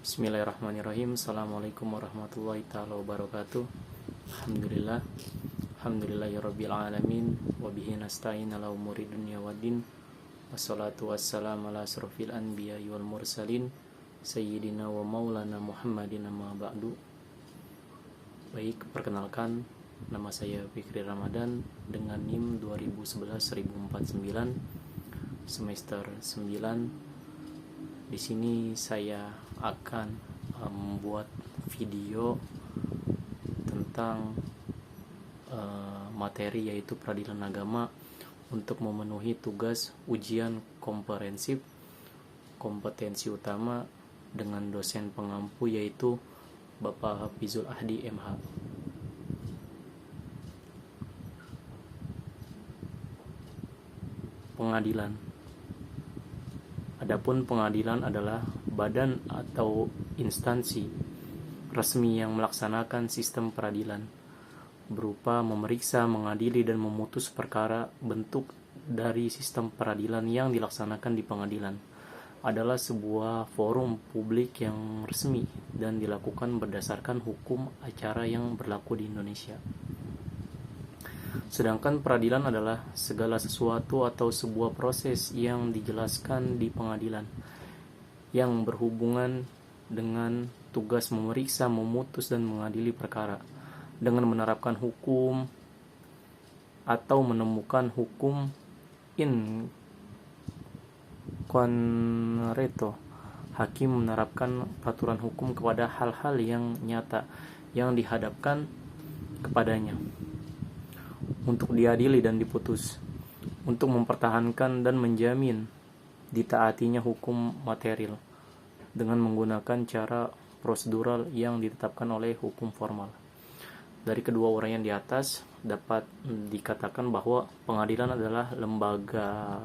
Bismillahirrahmanirrahim. Assalamualaikum warahmatullahi ta'ala wabarakatuh. Alhamdulillah. Alhamdulillahirabbil alamin wa bihi nasta'in ala umuri dunya waddin. Wassalatu wassalamu ala asrofil anbiya'i wal mursalin sayyidina wa maulana Muhammadin amma ba'du. Baik, perkenalkan, nama saya Fikri Ramadan dengan NIM 2011-1049 semester 9. Di sini saya akan membuat video tentang materi yaitu peradilan agama untuk memenuhi tugas ujian komprehensif kompetensi utama dengan dosen pengampu yaitu Bapak Hafizul Ahdi MH. Pengadilan. Adapun pengadilan adalah badan atau instansi resmi yang melaksanakan sistem peradilan berupa memeriksa, mengadili, dan memutus perkara. Bentuk dari sistem peradilan yang dilaksanakan di pengadilan adalah sebuah forum publik yang resmi dan dilakukan berdasarkan hukum acara yang berlaku di Indonesia. Sedangkan peradilan adalah segala sesuatu atau sebuah proses yang dijelaskan di pengadilan yang berhubungan dengan tugas memeriksa, memutus, dan mengadili perkara dengan menerapkan hukum atau menemukan hukum in concreto. Hakim menerapkan peraturan hukum kepada hal-hal yang nyata yang dihadapkan kepadanya untuk diadili dan diputus, untuk mempertahankan dan menjamin ditaatinya hukum material dengan menggunakan cara prosedural yang ditetapkan oleh hukum formal. Dari kedua uraian di atas dapat dikatakan bahwa pengadilan adalah lembaga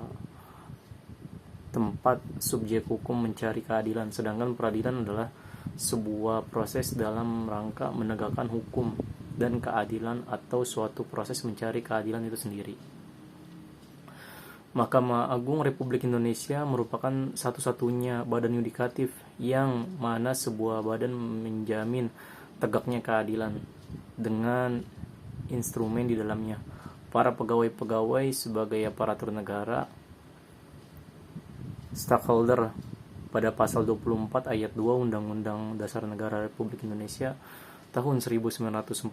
tempat subjek hukum mencari keadilan, sedangkan peradilan adalah sebuah proses dalam rangka menegakkan hukum dan keadilan atau suatu proses mencari keadilan itu sendiri. Mahkamah Agung Republik Indonesia merupakan satu-satunya badan yudikatif yang mana sebuah badan menjamin tegaknya keadilan dengan instrumen di dalamnya. Para pegawai-pegawai sebagai aparatur negara, stakeholder pada pasal 24 ayat 2 Undang-Undang Dasar Negara Republik Indonesia tahun 1945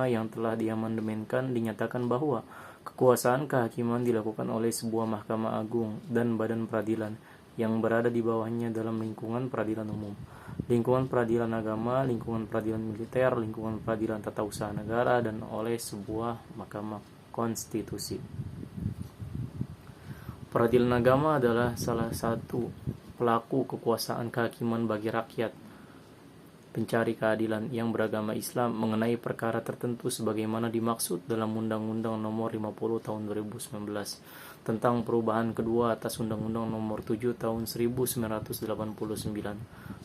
yang telah diamandemenkan dinyatakan bahwa kekuasaan kehakiman dilakukan oleh sebuah mahkamah agung dan badan peradilan yang berada di bawahnya dalam lingkungan peradilan umum, lingkungan peradilan agama, lingkungan peradilan militer, lingkungan peradilan tata usaha negara, dan oleh sebuah mahkamah konstitusi. Peradilan agama adalah salah satu pelaku kekuasaan kehakiman bagi rakyat pencari keadilan yang beragama Islam mengenai perkara tertentu sebagaimana dimaksud dalam Undang-Undang Nomor 50 Tahun 2019 tentang perubahan kedua atas Undang-Undang Nomor 7 Tahun 1989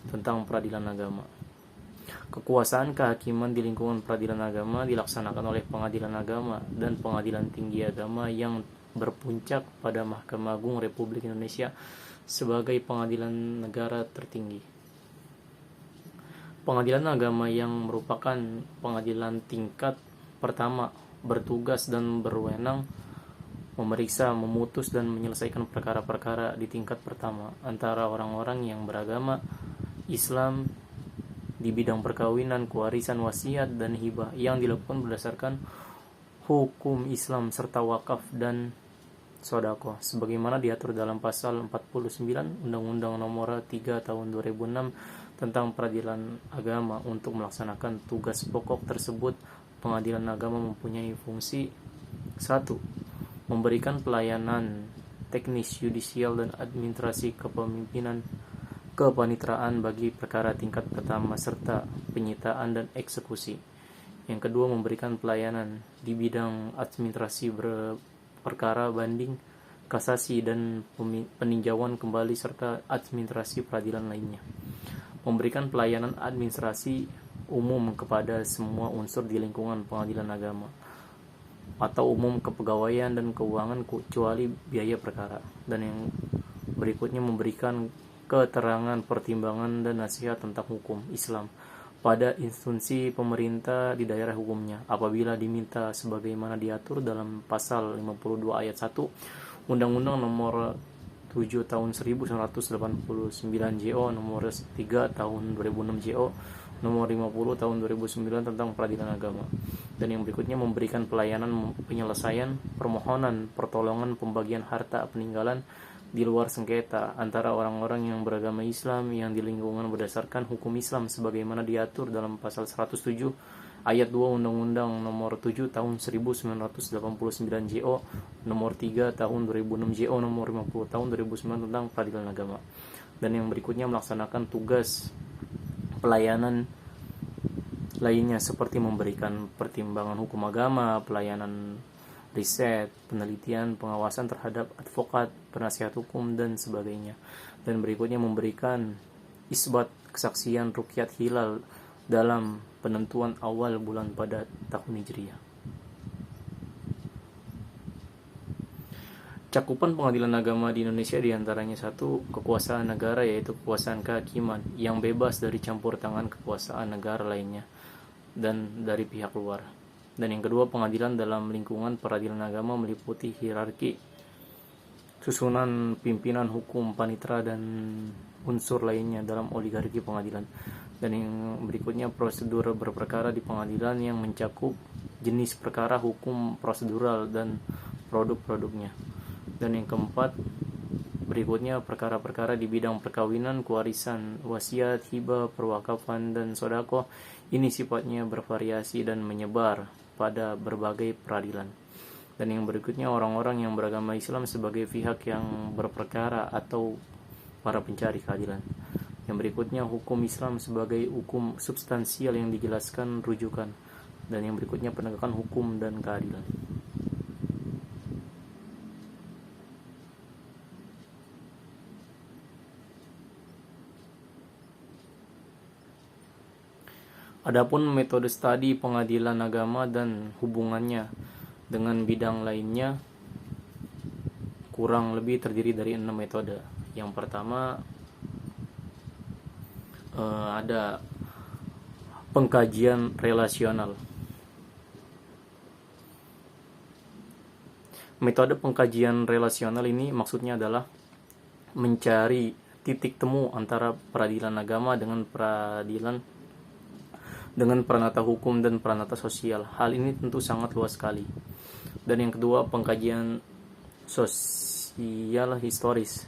tentang peradilan agama. Kekuasaan kehakiman di lingkungan peradilan agama dilaksanakan oleh Pengadilan Agama dan Pengadilan Tinggi Agama yang berpuncak pada Mahkamah Agung Republik Indonesia sebagai pengadilan negara tertinggi. Pengadilan agama yang merupakan pengadilan tingkat pertama bertugas dan berwenang memeriksa, memutus, dan menyelesaikan perkara-perkara di tingkat pertama antara orang-orang yang beragama Islam di bidang perkawinan, kewarisan, wasiat, dan hibah yang dilakukan berdasarkan hukum Islam serta wakaf dan sodako sebagaimana diatur dalam pasal 49 Undang-Undang Nomor 3 Tahun 2006 tentang peradilan agama. Untuk melaksanakan tugas pokok tersebut, pengadilan agama mempunyai fungsi 1. Memberikan pelayanan teknis, yudisial, dan administrasi kepemimpinan kepanitraan bagi perkara tingkat pertama serta penyitaan dan eksekusi. Yang kedua, memberikan pelayanan di bidang administrasi perkara banding, kasasi, dan peninjauan kembali serta administrasi peradilan lainnya. Memberikan pelayanan administrasi umum kepada semua unsur di lingkungan pengadilan agama atau umum kepegawaian dan keuangan kecuali biaya perkara. Dan yang berikutnya memberikan keterangan, pertimbangan, dan nasihat tentang hukum Islam pada instansi pemerintah di daerah hukumnya apabila diminta sebagaimana diatur dalam pasal 52 ayat 1 Undang-Undang Nomor 7 Tahun 1989 JO, Nomor 3 Tahun 2006 JO, Nomor 50 Tahun 2009 tentang peradilan agama. Dan yang berikutnya memberikan pelayanan penyelesaian permohonan pertolongan pembagian harta peninggalan di luar sengketa antara orang-orang yang beragama Islam yang di lingkungan berdasarkan hukum Islam sebagaimana diatur dalam pasal 107 ayat 2 Undang-Undang Nomor 7 Tahun 1989 JO, Nomor 3 Tahun 2006 JO, Nomor 50 Tahun 2009 tentang peradilan agama. Dan yang berikutnya melaksanakan tugas pelayanan lainnya seperti memberikan pertimbangan hukum agama, pelayanan riset, penelitian, pengawasan terhadap advokat, penasihat hukum, dan sebagainya. Dan berikutnya memberikan isbat kesaksian rukyat hilal dalam penentuan awal bulan pada tahun Hijriah. Cakupan pengadilan agama di Indonesia diantaranya satu, kekuasaan negara yaitu kekuasaan kehakiman yang bebas dari campur tangan kekuasaan negara lainnya dan dari pihak luar. Dan yang kedua, pengadilan dalam lingkungan peradilan agama meliputi hierarki, susunan pimpinan hukum, panitera, dan unsur lainnya dalam oligarki pengadilan. Dan yang berikutnya, prosedur berperkara di pengadilan yang mencakup jenis perkara hukum prosedural dan produk-produknya. Dan yang keempat, berikutnya perkara-perkara di bidang perkawinan, kewarisan, wasiat, hibah, perwakafan, dan sodako. Ini sifatnya bervariasi dan menyebar pada berbagai peradilan. Dan yang berikutnya, orang-orang yang beragama Islam sebagai pihak yang berperkara atau para pencari keadilan. Yang berikutnya, hukum Islam sebagai hukum substansial yang dijelaskan rujukan. Dan yang berikutnya, penegakan hukum dan keadilan. Adapun metode studi pengadilan agama dan hubungannya dengan bidang lainnya kurang lebih terdiri dari 6 metode. Yang pertama ada pengkajian relasional. Metode pengkajian relasional ini maksudnya adalah mencari titik temu antara peradilan agama dengan peranata hukum dan peranata sosial. Hal ini tentu sangat luas sekali. Dan yang kedua, pengkajian sosiohistoris.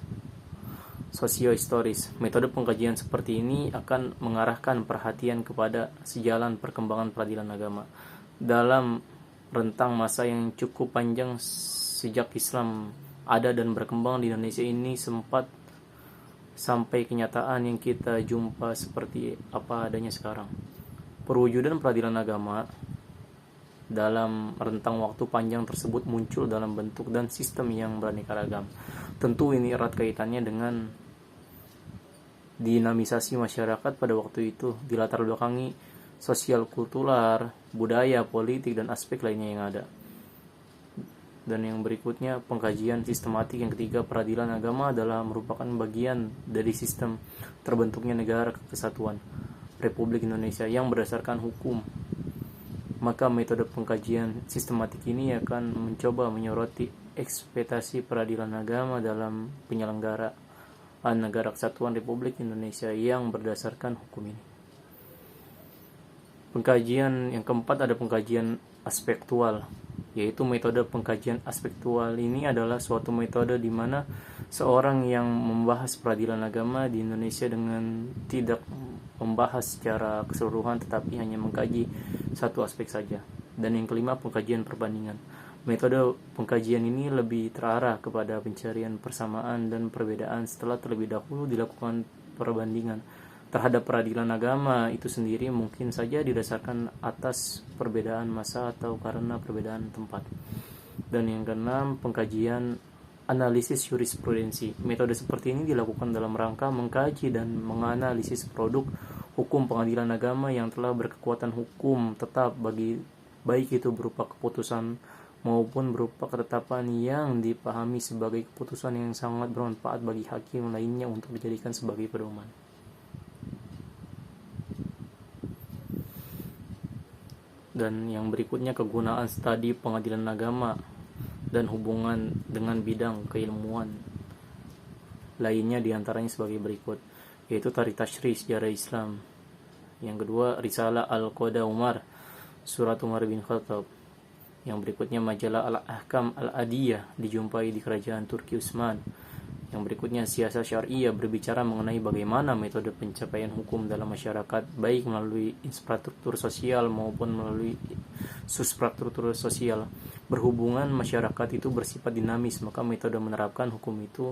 Metode pengkajian seperti ini akan mengarahkan perhatian kepada sejalan perkembangan peradilan agama dalam rentang masa yang cukup panjang sejak Islam ada dan berkembang di Indonesia ini sampai kenyataan yang kita jumpa seperti apa adanya sekarang. Perwujudan peradilan agama dalam rentang waktu panjang tersebut muncul dalam bentuk dan sistem yang beraneka ragam. Tentu ini erat kaitannya dengan dinamisasi masyarakat pada waktu itu, dilatar belakangi sosial kultural, budaya, politik, dan aspek lainnya yang ada. Dan yang berikutnya, pengkajian sistematik yang ketiga, peradilan agama adalah merupakan bagian dari sistem terbentuknya negara kesatuan Republik Indonesia yang berdasarkan hukum. Maka metode pengkajian sistematik ini akan mencoba menyoroti ekspektasi peradilan agama dalam penyelenggaraan negara kesatuan Republik Indonesia yang berdasarkan hukum ini. Pengkajian yang keempat ada pengkajian aspektual, yaitu metode pengkajian aspektual ini adalah suatu metode di mana seorang yang membahas peradilan agama di Indonesia dengan tidak membahas secara keseluruhan tetapi hanya mengkaji satu aspek saja. Dan yang kelima, pengkajian perbandingan. Metode pengkajian ini lebih terarah kepada pencarian persamaan dan perbedaan setelah terlebih dahulu dilakukan perbandingan terhadap peradilan agama itu sendiri, mungkin saja didasarkan atas perbedaan masa atau karena perbedaan tempat. Dan yang keenam, pengkajian analisis jurisprudensi. Metode seperti ini dilakukan dalam rangka mengkaji dan menganalisis produk hukum pengadilan agama yang telah berkekuatan hukum tetap baik itu berupa keputusan maupun berupa ketetapan yang dipahami sebagai keputusan yang sangat bermanfaat bagi hakim lainnya untuk dijadikan sebagai pedoman. Dan yang berikutnya, kegunaan studi pengadilan agama dan hubungan dengan bidang keilmuan lainnya diantaranya sebagai berikut, yaitu Tarikh Tashri' Sejarah Islam. Yang kedua, Risalah Al-Qadha Umar, Surat Umar bin Khattab. Yang berikutnya, majalah Al-Ahkam Al-Adiyah, dijumpai di kerajaan Turki Utsman. Yang berikutnya, Siasah Syariah, berbicara mengenai bagaimana metode pencapaian hukum dalam masyarakat, baik melalui infrastruktur sosial maupun melalui substruktur sosial. Berhubungan masyarakat itu bersifat dinamis, maka metode menerapkan hukum itu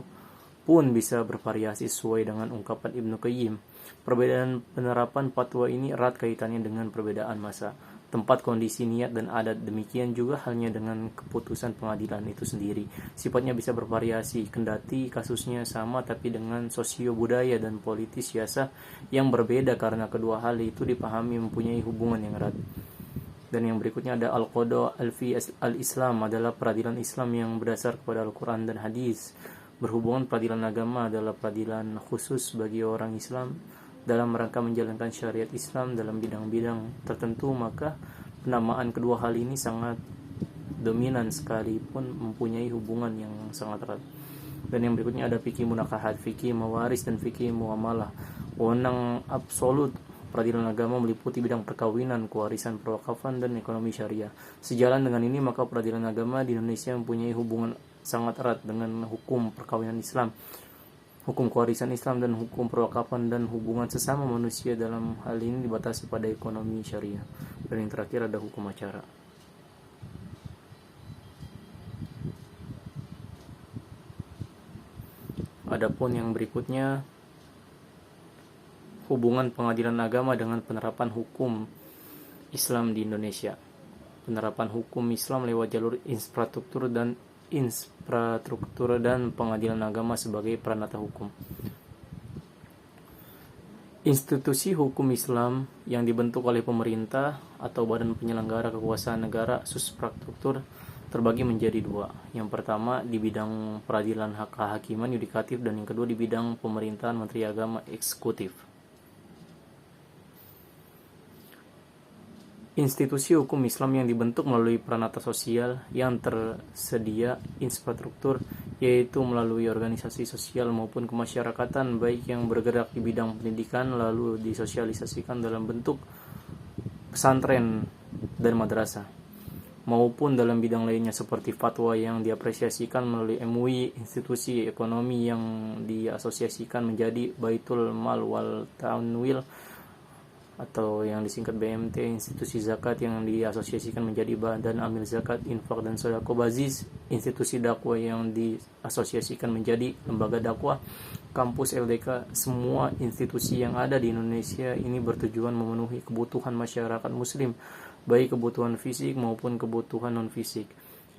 pun bisa bervariasi sesuai dengan ungkapan Ibnu Qayyim. Perbedaan penerapan fatwa ini erat kaitannya dengan perbedaan masa, tempat, kondisi, niat, dan adat. Demikian juga halnya dengan keputusan pengadilan itu sendiri. Sifatnya bisa bervariasi, kendati kasusnya sama tapi dengan sosio budaya dan politis siasa yang berbeda, karena kedua hal itu dipahami mempunyai hubungan yang erat. Dan yang berikutnya ada Al-Qadha Al-Fi Al-Islam, adalah peradilan Islam yang berdasar kepada Al-Quran dan Hadis. Berhubungan peradilan agama adalah peradilan khusus bagi orang Islam dalam rangka menjalankan syariat Islam dalam bidang-bidang tertentu, maka penamaan kedua hal ini sangat dominan sekalipun mempunyai hubungan yang sangat erat. Dan yang berikutnya ada fikih munakahat, fikih mawaris, dan fikih muamalah. Wewenang absolut peradilan agama meliputi bidang perkawinan, kewarisan, perwakafan, dan ekonomi syariah. Sejalan dengan ini, maka peradilan agama di Indonesia mempunyai hubungan sangat erat dengan hukum perkawinan Islam, hukum kewarisan Islam, dan hukum perwakafan, dan hubungan sesama manusia dalam hal ini dibatasi pada ekonomi syariah. Dan yang terakhir ada hukum acara. Adapun yang berikutnya, hubungan pengadilan agama dengan penerapan hukum Islam di Indonesia. Penerapan hukum Islam lewat jalur infrastruktur dan pengadilan agama sebagai peranata hukum. Institusi hukum Islam yang dibentuk oleh pemerintah atau badan penyelenggara kekuasaan negara, substruktur, terbagi menjadi dua. Yang pertama di bidang peradilan kehakiman yudikatif, dan yang kedua di bidang pemerintahan menteri agama eksekutif. Institusi hukum Islam yang dibentuk melalui peranata sosial yang tersedia infrastruktur, yaitu melalui organisasi sosial maupun kemasyarakatan, baik yang bergerak di bidang pendidikan lalu disosialisasikan dalam bentuk pesantren dan madrasah, maupun dalam bidang lainnya seperti fatwa yang diapresiasikan melalui MUI, institusi ekonomi yang diasosiasikan menjadi Baitul Mal wal Tanwil atau yang disingkat BMT, institusi zakat yang diasosiasikan menjadi Badan Amil Zakat, Infak, dan Sedekah Baziz, institusi dakwah yang diasosiasikan menjadi lembaga dakwah, kampus LDK. Semua institusi yang ada di Indonesia ini bertujuan memenuhi kebutuhan masyarakat muslim, baik kebutuhan fisik maupun kebutuhan non-fisik.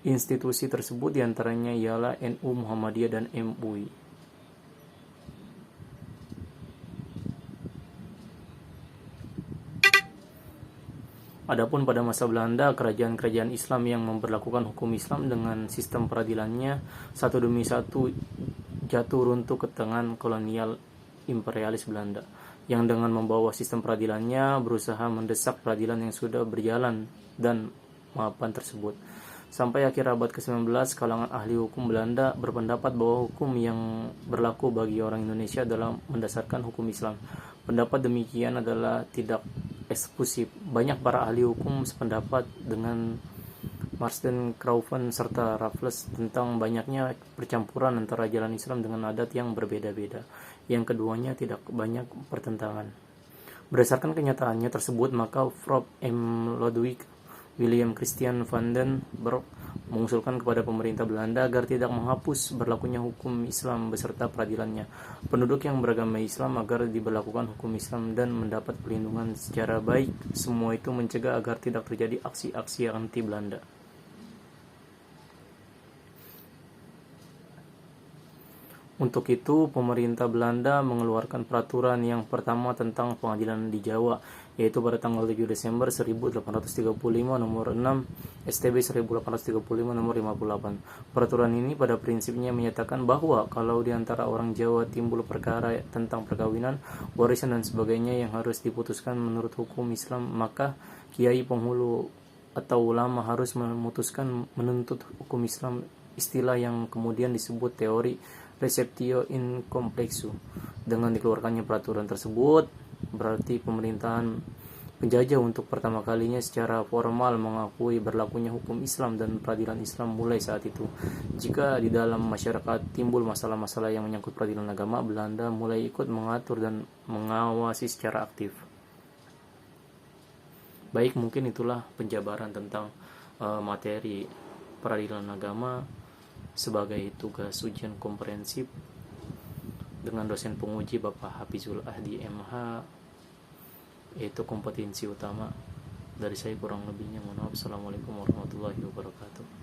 Institusi tersebut diantaranya ialah NU, Muhammadiyah, dan MUI. Adapun pada masa Belanda, kerajaan-kerajaan Islam yang memperlakukan hukum Islam dengan sistem peradilannya satu demi satu jatuh runtuh ke tangan kolonial imperialis Belanda, yang dengan membawa sistem peradilannya berusaha mendesak peradilan yang sudah berjalan dan mapan tersebut. Sampai akhir abad ke-19, kalangan ahli hukum Belanda berpendapat bahwa hukum yang berlaku bagi orang Indonesia adalah mendasarkan hukum Islam. Pendapat demikian adalah tidak eksklusif. Banyak para ahli hukum sependapat dengan Marsden, Crowven, serta Raffles tentang banyaknya percampuran antara jalan Islam dengan adat yang berbeda-beda. Yang keduanya tidak banyak pertentangan. Berdasarkan kenyataannya tersebut, maka Prof. M. Lodewijk William Christian van den Berg mengusulkan kepada pemerintah Belanda agar tidak menghapus berlakunya hukum Islam beserta peradilannya. Penduduk yang beragama Islam agar diberlakukan hukum Islam dan mendapat perlindungan secara baik. Semua itu mencegah agar tidak terjadi aksi-aksi anti Belanda. Untuk itu, pemerintah Belanda mengeluarkan peraturan yang pertama tentang pengadilan di Jawa, yaitu pada tanggal 7 Desember 1835 nomor 6 STB 1835 nomor 58. Peraturan ini pada prinsipnya menyatakan bahwa kalau di antara orang Jawa timbul perkara tentang perkawinan, warisan dan sebagainya yang harus diputuskan menurut hukum Islam, maka kiai penghulu atau ulama harus memutuskan menuntut hukum Islam, istilah yang kemudian disebut teori receptio in complexu. Dengan dikeluarkannya peraturan tersebut, berarti pemerintahan penjajah untuk pertama kalinya secara formal mengakui berlakunya hukum Islam dan peradilan Islam mulai saat itu. Jika di dalam masyarakat timbul masalah-masalah yang menyangkut peradilan agama, Belanda mulai ikut mengatur dan mengawasi secara aktif. Baik, mungkin itulah penjabaran tentang materi peradilan agama sebagai tugas ujian komprehensif dengan dosen penguji Bapak Hafizul Ahdi MH, yaitu kompetensi utama. Dari saya kurang lebihnya mohon maaf. Assalamualaikum warahmatullahi wabarakatuh.